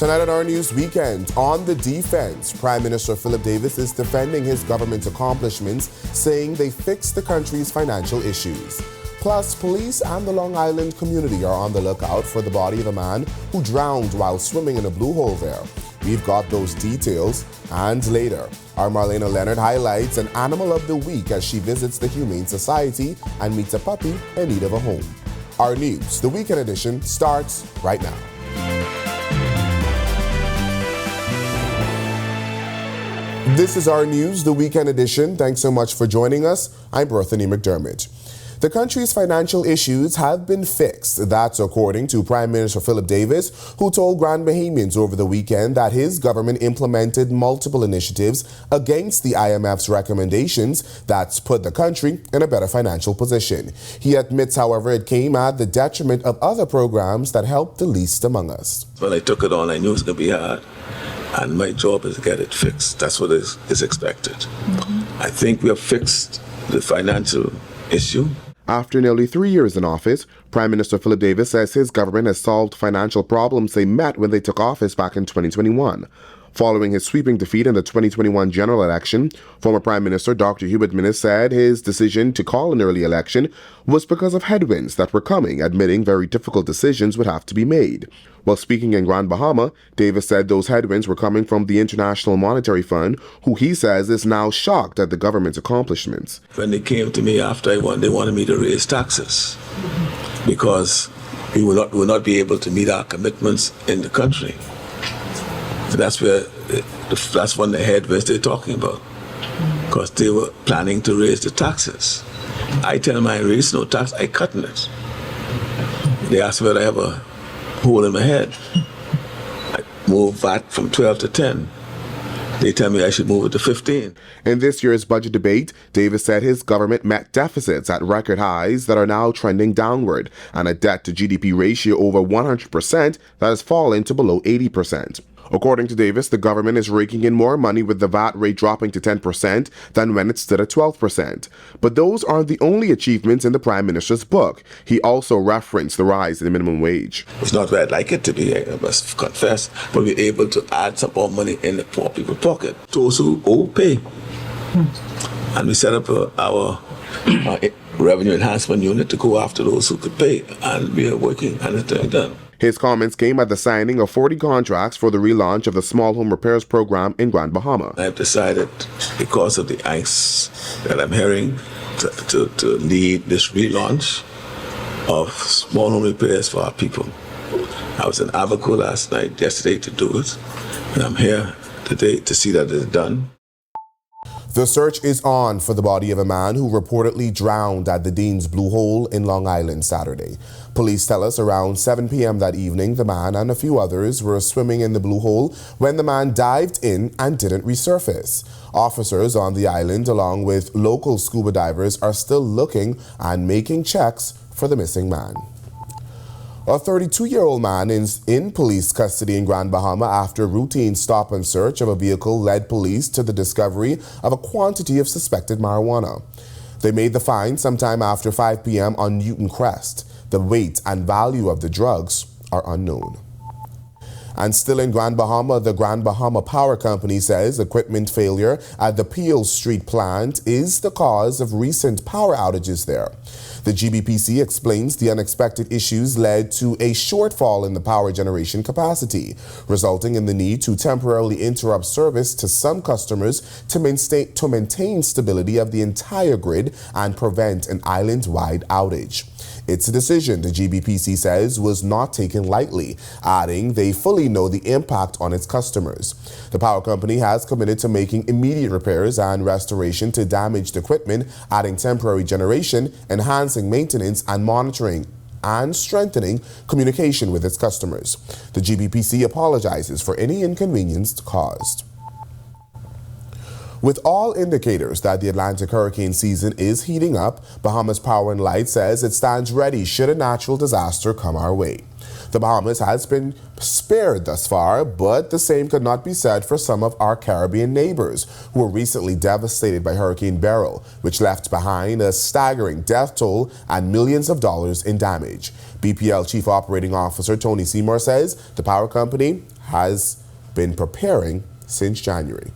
Tonight at our News Weekend, on the defense, Prime Minister Philip Davis is defending his government's accomplishments, saying they fixed the country's financial issues. Plus, police and the Long Island community are on the lookout for the body of a man who drowned while swimming in a blue hole there. We've got those details, and later, our Marlena Leonard highlights an animal of the week as she visits the Humane Society and meets a puppy in need of a home. Our news, the weekend edition, starts right now. This is our news, the weekend edition. Thanks so much for joining us. I'm Berthany McDermott. The country's financial issues have been fixed. That's according to Prime Minister Philip Davis, who told Grand Bahamians over the weekend that his government implemented multiple initiatives against the IMF's recommendations that's put the country in a better financial position. He admits, however, it came at the detriment of other programs that helped the least among us. When I took it on, I knew it was going to be hard. And my job is to get it fixed. That's what is expected. I think we have fixed the financial issue. After nearly 3 years in office, Prime Minister Philip Davis says his government has solved financial problems they met when they took office back in 2021. Following his sweeping defeat in the 2021 general election, former Prime Minister Dr. Hubert Minnis said his decision to call an early election was because of headwinds that were coming, admitting very difficult decisions would have to be made. While speaking in Grand Bahama, Davis said those headwinds were coming from the International Monetary Fund, who he says is now shocked at the government's accomplishments. When they came to me after I won, they wanted me to raise taxes because we will not be able to meet our commitments in the country. That's one of the headwinds they're talking about, because they were planning to raise the taxes. I tell them I raise no tax, I cut in it. They ask me whether I have a hole in my head. I move VAT from 12 to 10. They tell me I should move it to 15. In this year's budget debate, Davis said his government met deficits at record highs that are now trending downward, and a debt to GDP ratio over 100% that has fallen to below 80%. According to Davis, the government is raking in more money with the VAT rate dropping to 10% than when it stood at 12%. But those aren't the only achievements in the Prime Minister's book. He also referenced the rise in the minimum wage. It's not where I'd like it to be, I must confess, but we're able to add some more money in the poor people's pocket. Those who owe pay. And we set up our revenue enhancement unit to go after those who could pay, and we are working and it's doing done. His comments came at the signing of 40 contracts for the relaunch of the Small Home Repairs Program in Grand Bahama. I've decided, because of the angst that I'm hearing, to lead this relaunch of small home repairs for our people. I was in Abaco yesterday to do it, and I'm here today to see that it's done. The search is on for the body of a man who reportedly drowned at the Dean's Blue Hole in Long Island Saturday. Police tell us around 7 p.m. that evening, the man and a few others were swimming in the Blue Hole when the man dived in and didn't resurface. Officers on the island, along with local scuba divers, are still looking and making checks for the missing man. A 32-year-old man is in police custody in Grand Bahama after a routine stop and search of a vehicle led police to the discovery of a quantity of suspected marijuana. They made the find sometime after 5 p.m. on Newton Crest. The weight and value of the drugs are unknown. And still in Grand Bahama, the Grand Bahama Power Company says equipment failure at the Peel Street plant is the cause of recent power outages there. The GBPC explains the unexpected issues led to a shortfall in the power generation capacity, resulting in the need to temporarily interrupt service to some customers to maintain stability of the entire grid and prevent an island-wide outage. It's a decision the GBPC says was not taken lightly, adding they fully know the impact on its customers. The power company has committed to making immediate repairs and restoration to damaged equipment, adding temporary generation, enhancing maintenance and monitoring, and strengthening communication with its customers. The GBPC apologizes for any inconvenience caused. With all indicators that the Atlantic hurricane season is heating up, Bahamas Power and Light says it stands ready should a natural disaster come our way. The Bahamas has been spared thus far, but the same could not be said for some of our Caribbean neighbors who were recently devastated by Hurricane Beryl, which left behind a staggering death toll and millions of dollars in damage. BPL Chief Operating Officer Tony Seymour says the power company has been preparing since January.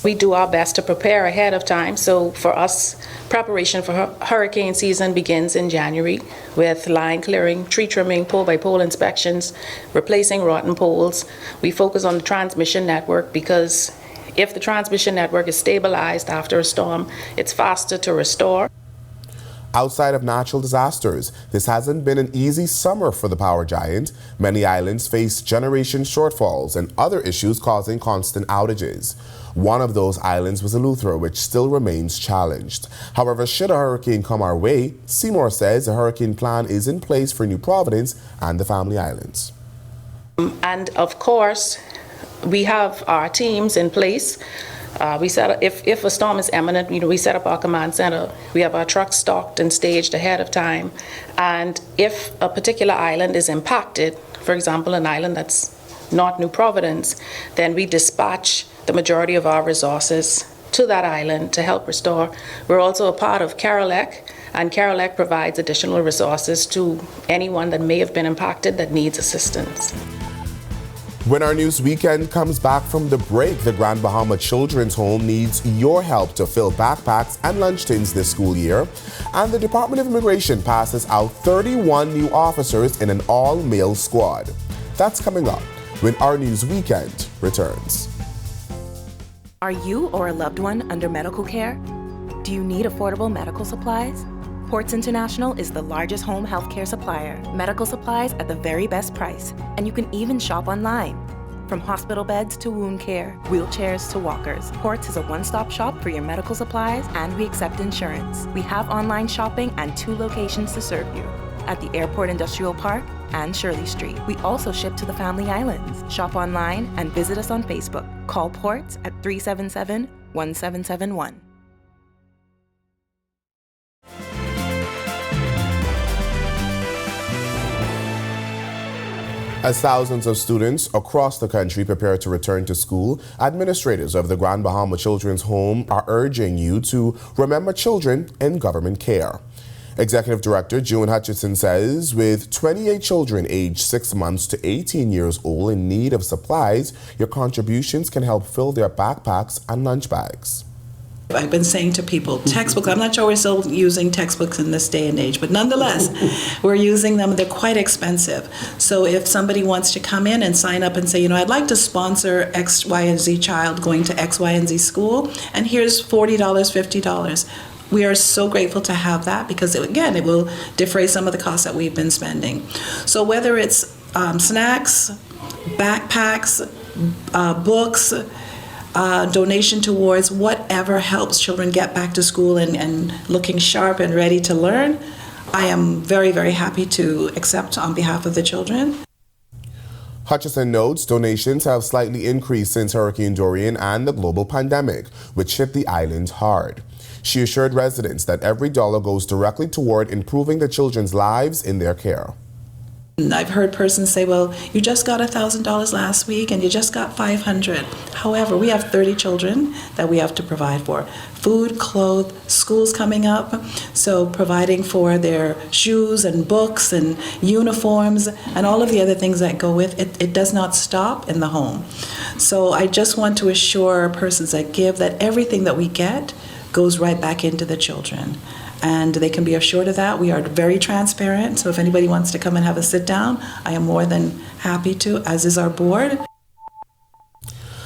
We do our best to prepare ahead of time. So for us, preparation for hurricane season begins in January with line clearing, tree trimming, pole-by-pole inspections, replacing rotten poles. We focus on the transmission network because if the transmission network is stabilized after a storm, it's faster to restore. Outside of natural disasters, this hasn't been an easy summer for the power giant. Many islands face generation shortfalls and other issues causing constant outages. One of those islands was Eleuthera, which still remains challenged. However, should a hurricane come our way, Seymour says a hurricane plan is in place for New Providence and the Family Islands. And of course, we have our teams in place. We set up, if a storm is imminent, we set up our command center. We have our trucks stocked and staged ahead of time. And if a particular island is impacted, for example, an island that's not New Providence, then we dispatch the majority of our resources to that island to help restore. We're also a part of CAROLEC, and CAROLEC provides additional resources to anyone that may have been impacted that needs assistance. When our news weekend comes back from the break, the Grand Bahama Children's Home needs your help to fill backpacks and lunch tins this school year. And the Department of Immigration passes out 31 new officers in an all-male squad. That's coming up when our news weekend returns. Are you or a loved one under medical care? Do you need affordable medical supplies? Ports International is the largest home healthcare supplier. Medical supplies at the very best price, and you can even shop online. From hospital beds to wound care, wheelchairs to walkers, Ports is a one-stop shop for your medical supplies, and we accept insurance. We have online shopping and 2 locations to serve you, at the Airport Industrial Park and Shirley Street. We also ship to the Family Islands. Shop online and visit us on Facebook. Call Ports at 377-1771. As thousands of students across the country prepare to return to school, administrators of the Grand Bahama Children's Home are urging you to remember children in government care. Executive Director June Hutchison says with 28 children aged 6 months to 18 years old in need of supplies, your contributions can help fill their backpacks and lunch bags. I've been saying to people, textbooks, I'm not sure we're still using textbooks in this day and age, but nonetheless, we're using them. They're quite expensive. So if somebody wants to come in and sign up and say, I'd like to sponsor X, Y, and Z child going to X, Y, and Z school, and here's $40, $50. We are so grateful to have that because, it will defray some of the costs that we've been spending. So whether it's snacks, backpacks, books, donation towards whatever helps children get back to school and looking sharp and ready to learn, I am very, very happy to accept on behalf of the children. Hutchison notes donations have slightly increased since Hurricane Dorian and the global pandemic, which hit the island hard. She assured residents that every dollar goes directly toward improving the children's lives in their care. I've heard persons say, well, you just got $1,000 last week and you just got $500. However, we have 30 children that we have to provide for. Food, clothes, schools coming up, so providing for their shoes and books and uniforms and all of the other things that go with it. It does not stop in the home. So I just want to assure persons that give that everything that we get goes right back into the children. And they can be assured of that. We are very transparent, so if anybody wants to come and have a sit down, I am more than happy to, as is our board.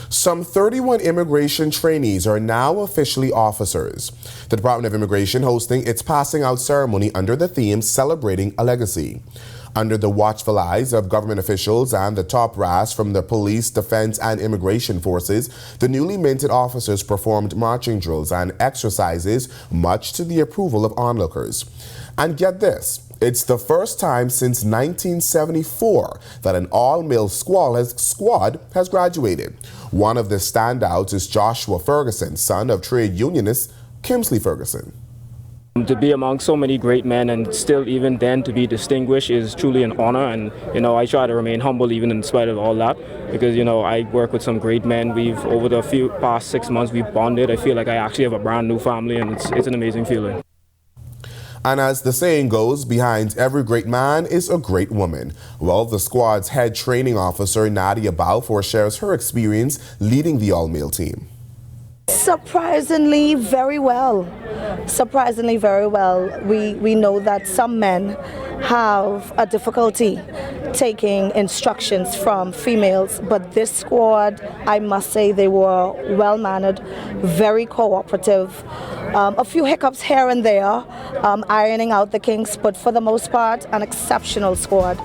Some 31 immigration trainees are now officially officers. The Department of Immigration hosting its passing out ceremony under the theme Celebrating a Legacy. Under the watchful eyes of government officials and the top brass from the police, defense, and immigration forces, the newly minted officers performed marching drills and exercises, much to the approval of onlookers. And get this, it's the first time since 1974 that an all-male squad has graduated. One of the standouts is Joshua Ferguson, son of trade unionist Kimsley Ferguson. To be among so many great men and still even then to be distinguished is truly an honor, and I try to remain humble even in spite of all that because I work with some great men. Over the past 6 months we've bonded. I feel like I actually have a brand new family and it's an amazing feeling. And as the saying goes, behind every great man is a great woman. Well, the squad's head training officer, Nadia Balfour, shares her experience leading the all-male team. Surprisingly very well. Surprisingly very well. We know that some men have a difficulty taking instructions from females, but this squad, I must say, they were well-mannered, very cooperative. A few hiccups here and there, ironing out the kinks, but for the most part, an exceptional squad.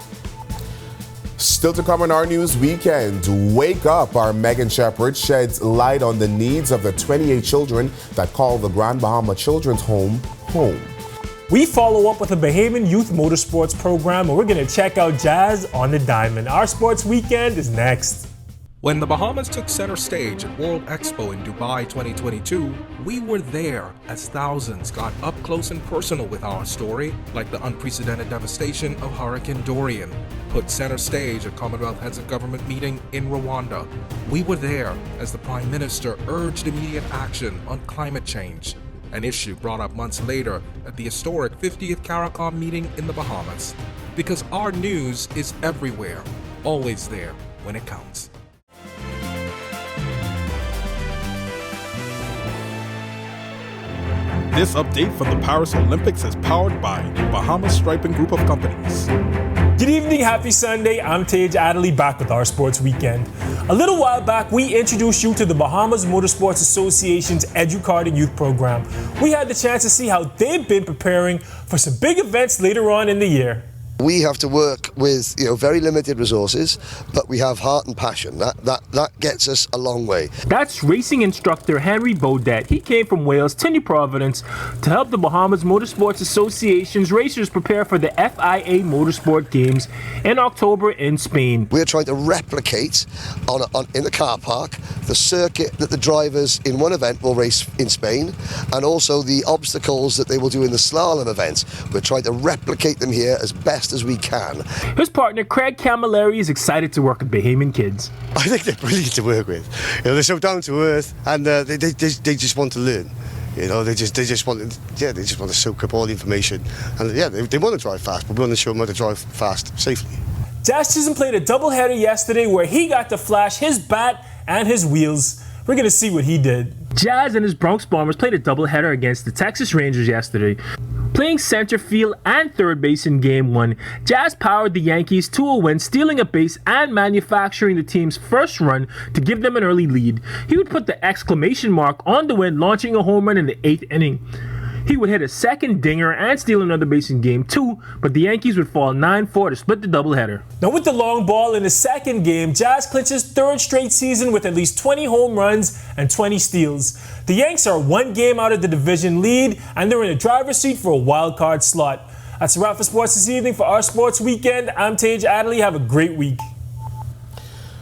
Still to come on Our News Weekend, Wake Up, our Megan Shepherd sheds light on the needs of the 28 children that call the Grand Bahama Children's Home home. We follow up with a Bahamian Youth Motorsports program, and we're going to check out Jazz on the Diamond. Our Sports Weekend is next. When the Bahamas took center stage at World Expo in Dubai 2022, we were there as thousands got up close and personal with our story, like the unprecedented devastation of Hurricane Dorian put center stage at Commonwealth Heads of Government meeting in Rwanda. We were there as the Prime Minister urged immediate action on climate change, an issue brought up months later at the historic 50th CARICOM meeting in the Bahamas. Because our news is everywhere, always there when it counts. This update from the Paris Olympics is powered by the Bahamas Striping Group of Companies. Good evening, happy Sunday. I'm Tej Adderley, back with our Sports Weekend. A little while back, we introduced you to the Bahamas Motorsports Association's Educarding Youth Program. We had the chance to see how they've been preparing for some big events later on in the year. We have to work with very limited resources, but we have heart and passion. That gets us a long way. That's racing instructor Henry Baudet. He came from Wales, Tinny Providence, to help the Bahamas Motorsports Association's racers prepare for the FIA Motorsport Games in October in Spain. We're trying to replicate in the car park the circuit that the drivers in one event will race in Spain, and also the obstacles that they will do in the slalom events. We're trying to replicate them here as best as we can. His partner Craig Camilleri is excited to work with Bahamian kids. I think they're brilliant to work with. They're so down to earth, and they just want to learn. They just want to soak up all the information, and they want to drive fast, but we want to show them how to drive fast safely. Jazz Chisholm played a doubleheader yesterday where he got to flash his bat and his wheels. We're going to see what he did. Jazz and his Bronx Bombers played a doubleheader against the Texas Rangers yesterday. Playing center field and third base in Game 1, Jazz powered the Yankees to a win, stealing a base and manufacturing the team's first run to give them an early lead. He would put the exclamation mark on the win, launching a home run in the 8th inning. He would hit a second dinger and steal another base in Game 2, but the Yankees would fall 9-4 to split the doubleheader. Now with the long ball in the second game, Jazz clinches third straight season with at least 20 home runs and 20 steals. The Yanks are one game out of the division lead, and they're in the driver's seat for a wild card slot. That's a wrap for sports this evening. For our Sports Weekend, I'm Tej Adderley. Have a great week.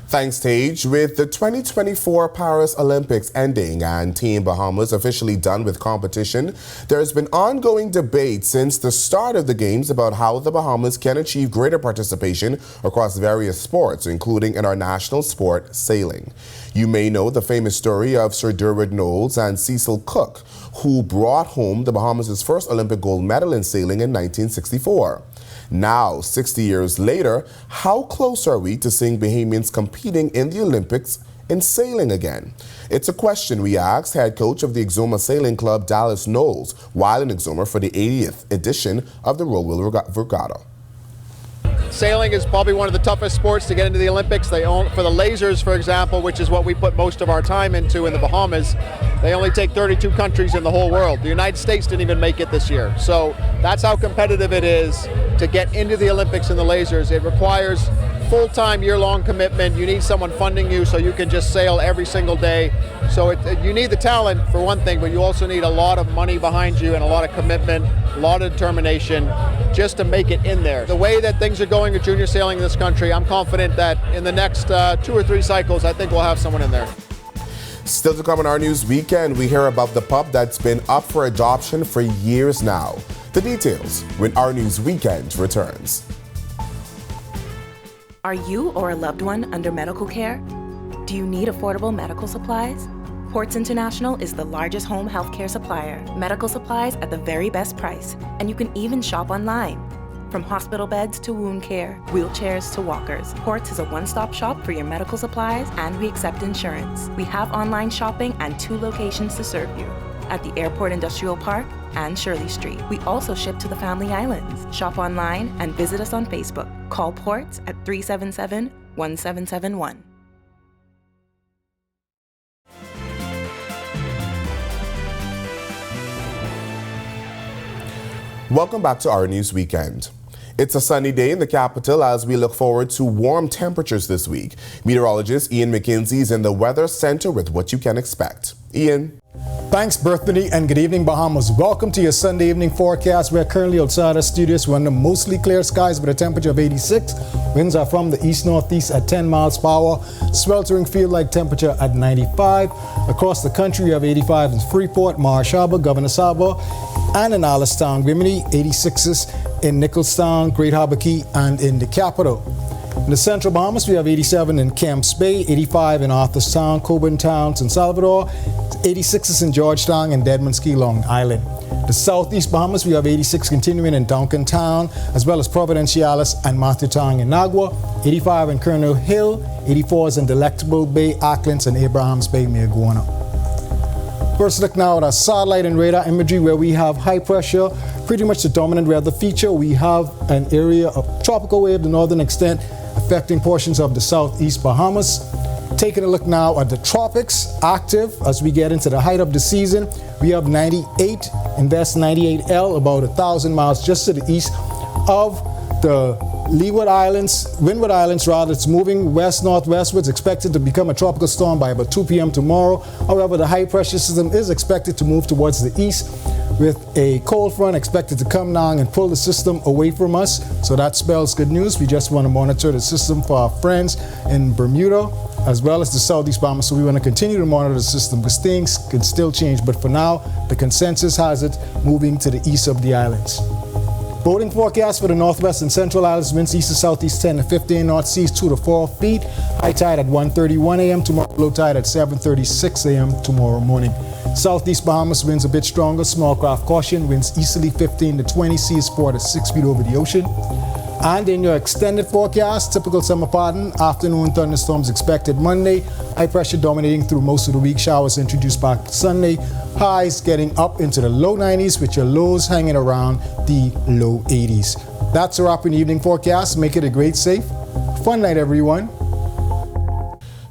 Thanks, Tej. With the 2024 Paris Olympics ending and Team Bahamas officially done with competition, there's been ongoing debate since the start of the Games about how the Bahamas can achieve greater participation across various sports, including in our national sport, sailing. You may know the famous story of Sir Derwent Knowles and Cecil Cook, who brought home the Bahamas' first Olympic gold medal in sailing in 1964. Now, 60 years later, how close are we to seeing Bahamians competing in the Olympics in sailing again? It's a question we asked head coach of the Exuma Sailing Club, Dallas Knowles, while in Exuma for the 80th edition of the Roll Wheel Regatta. Sailing is probably one of the toughest sports to get into the Olympics. For the lasers, for example, which is what we put most of our time into in the Bahamas, they only take 32 countries in the whole world. The United States didn't even make it this year. So that's how competitive it is to get into the Olympics in the lasers. It requires full-time, year-long commitment. You need someone funding you so you can just sail every single day. So you need the talent for one thing, but you also need a lot of money behind you and a lot of commitment, a lot of determination just to make it in there. The way that things are going with junior sailing in this country, I'm confident that in the next 2 or 3 cycles, I think we'll have someone in there. Still to come on Our News Weekend, we hear about the pup that's been up for adoption for years now. The details when Our News Weekend returns. Are you or a loved one under medical care? Do you need affordable medical supplies? Ports International is the largest home healthcare supplier, medical supplies at the very best price, and you can even shop online. From hospital beds to wound care, wheelchairs to walkers, Ports is a one-stop shop for your medical supplies, and we accept insurance. We have online shopping and 2 locations to serve you, at the Airport Industrial Park and Shirley Street. We also ship to the Family Islands. Shop online and visit us on Facebook. Call Ports at 377-1771. Welcome back to Our News Weekend. It's a sunny day in the capital as we look forward to warm temperatures this week. Meteorologist Ian McKinsey is in the Weather Center with what you can expect. Ian. Thanks, Berthany, and good evening, Bahamas. Welcome to your Sunday evening forecast. We're currently outside our studios. We're under mostly clear skies with a temperature of 86. Winds are from the east-northeast at 10 miles per hour. Sweltering field-like temperature at 95. Across the country, we have 85 in Freeport, Marsh Harbor, Governor Saba, and in Allenstown, Bimini. 86s in Nicholstown, Great Harbor Key, and in the capital. In the central Bahamas, we have 87 in Camps Bay, 85 in Arthurstown, Coburn Town, San Salvador, 86s in Georgetown and Deadman's Key, Long Island. The southeast Bahamas, we have 86 continuing in Duncan Town, as well as Providenciales and Matthew-Town in Nagua, 85 in Colonel Hill, 84s in Delectable Bay, Acklins, and Abrahams Bay, Mayaguana. First look now at our satellite and radar imagery where we have high pressure, pretty much the dominant weather feature. We have an area of tropical wave, the northern extent, affecting portions of the southeast Bahamas. Taking a look now at the tropics, active as we get into the height of the season. We have 98, Invest 98L, about 1,000 miles just to the east of the Windward Islands, rather. It's moving west-northwestwards, expected to become a tropical storm by about 2 p.m. tomorrow. However, the high pressure system is expected to move towards the east with a cold front expected to come down and pull the system away from us. So that spells good news. We just want to monitor the system for our friends in Bermuda as well as the southeast Bahamas. So we want to continue to monitor the system because things can still change. But for now, the consensus has it moving to the east of the islands. Boating forecast for the northwest and central islands: winds east to southeast 10 to 15, north seas 2 to 4 feet. High tide at 1:31 a.m. tomorrow, low tide at 7:36 a.m. tomorrow morning. Southeast Bahamas winds a bit stronger, small craft caution, winds easterly 15 to 20, seas 4 to 6 feet over the ocean. And in your extended forecast, typical summer pattern, afternoon thunderstorms expected Monday, high pressure dominating through most of the week, showers introduced back Sunday, highs getting up into the low 90s with your lows hanging around the low 80s. That's a wrap in the evening forecast. Make it a great, safe, fun night, everyone.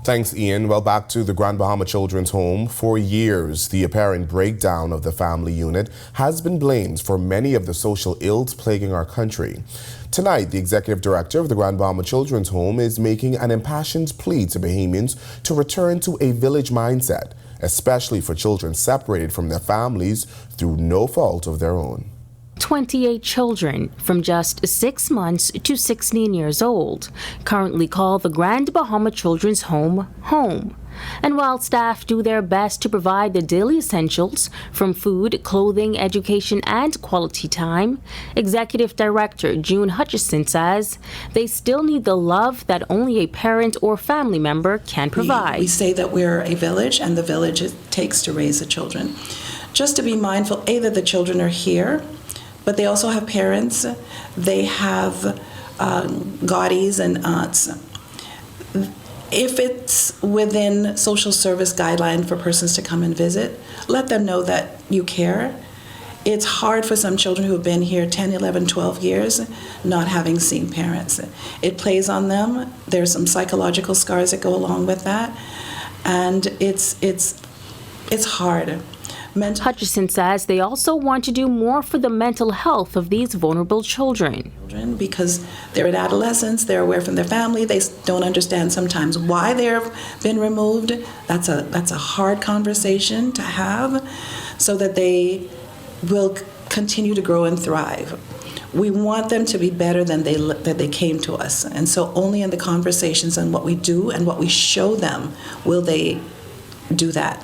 Thanks, Ian. Well, back to the Grand Bahama Children's Home. For years, the apparent breakdown of the family unit has been blamed for many of the social ills plaguing our country. Tonight, the executive director of the Grand Bahama Children's Home is making an impassioned plea to Bahamians to return to a village mindset, especially for children separated from their families through no fault of their own. 28 children from just 6 months to 16 years old currently call the Grand Bahama Children's Home home. And while staff do their best to provide the daily essentials from food, clothing, education, and quality time, Executive Director June Hutchison says they still need the love that only a parent or family member can provide. We say that we're a village, and the village it takes to raise the children. Just to be mindful, that the children are here, but they also have parents, they have guardians and aunts. If it's within social service guideline for persons to come and visit, let them know that you care. It's hard for some children who have been here 10, 11, 12 years not having seen parents. It plays on them. There's some psychological scars that go along with that, and it's hard. Hutchison says they also want to do more for the mental health of these vulnerable children. Because they're in adolescence, they're away from their family, they don't understand sometimes why they've been removed. That's a hard conversation to have so that they will continue to grow and thrive. We want them to be better than they came to us. And so only in the conversations and what we do and what we show them will they do that.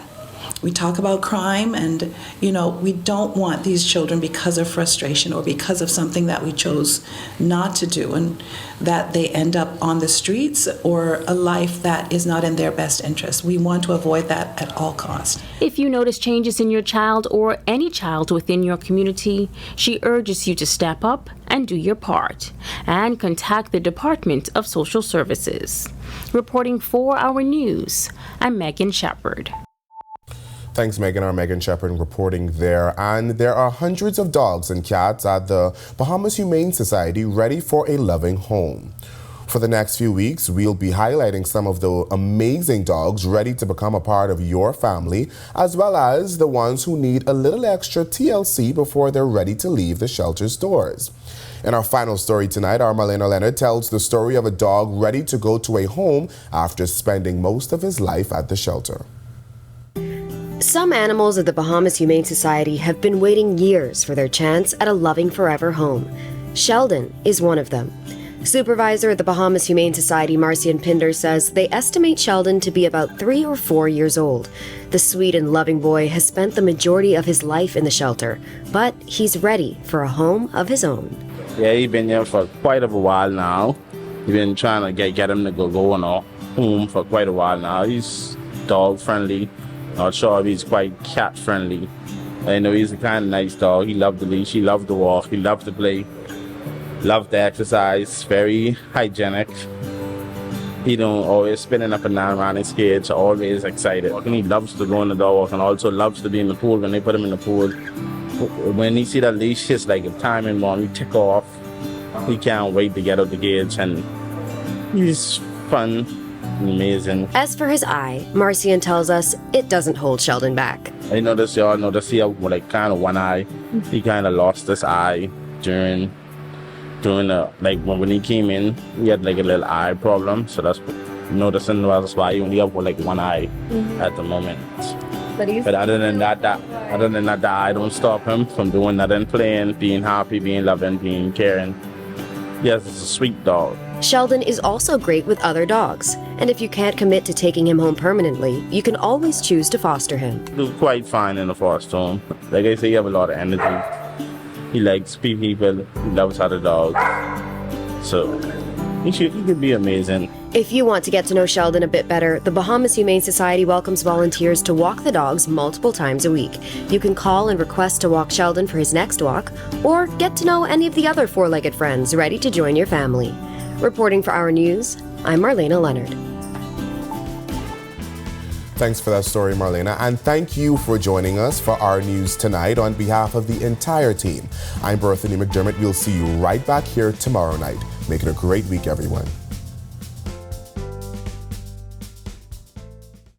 We talk about crime, and we don't want these children, because of frustration or because of something that we chose not to do, and that they end up on the streets or a life that is not in their best interest. We want to avoid that at all costs. If you notice changes in your child or any child within your community, she urges you to step up and do your part and contact the Department of Social Services. Reporting for Our News, I'm Megan Shepard. Thanks, Megan. Our Megan Shepard reporting there. And there are hundreds of dogs and cats at the Bahamas Humane Society ready for a loving home. For the next few weeks, we'll be highlighting some of the amazing dogs ready to become a part of your family, as well as the ones who need a little extra TLC before they're ready to leave the shelter's doors. In our final story tonight, our Marlena Leonard tells the story of a dog ready to go to a home after spending most of his life at the shelter. Some animals at the Bahamas Humane Society have been waiting years for their chance at a loving forever home. Sheldon is one of them. Supervisor at the Bahamas Humane Society, Marcian Pinder, says they estimate Sheldon to be about 3 or 4 years old. The sweet and loving boy has spent the majority of his life in the shelter, but he's ready for a home of his own. Yeah, he's been here for quite a while now. We've been trying to get him to go on a home for quite a while now. He's dog friendly. Not sure if he's quite cat friendly. I know he's a kind of nice dog. He loved the leash, he loved to walk, he loved to play, loved to exercise, very hygienic. He don't always spinning up and down around his cage, always excited. And he loves to go in the dog walk and also loves to be in the pool when they put him in the pool. When he see that leash, it's like a timing bomb. He tick off. He can't wait to get out the cage, and he's fun. Amazing. As for his eye, Marcian tells us it doesn't hold Sheldon back. I noticed he had kind of one eye. He kind of lost his eye during when he came in. He had like a little eye problem, so that's why he only have one eye at the moment. But other than that, the eye don't stop him from doing nothing, playing, being happy, being loving, being caring. Yes, it's a sweet dog. Sheldon is also great with other dogs, and if you can't commit to taking him home permanently, you can always choose to foster him. He's quite fine in the foster home. Like I say, he have a lot of energy. He likes people. He loves other dogs. So he could be amazing. If you want to get to know Sheldon a bit better, the Bahamas Humane Society welcomes volunteers to walk the dogs multiple times a week. You can call and request to walk Sheldon for his next walk, or get to know any of the other four-legged friends ready to join your family. Reporting for Our News, I'm Marlena Leonard. Thanks for that story, Marlena, and thank you for joining us for Our News tonight. On behalf of the entire team, I'm Berthany McDermott. We'll see you right back here tomorrow night. Make it a great week, everyone.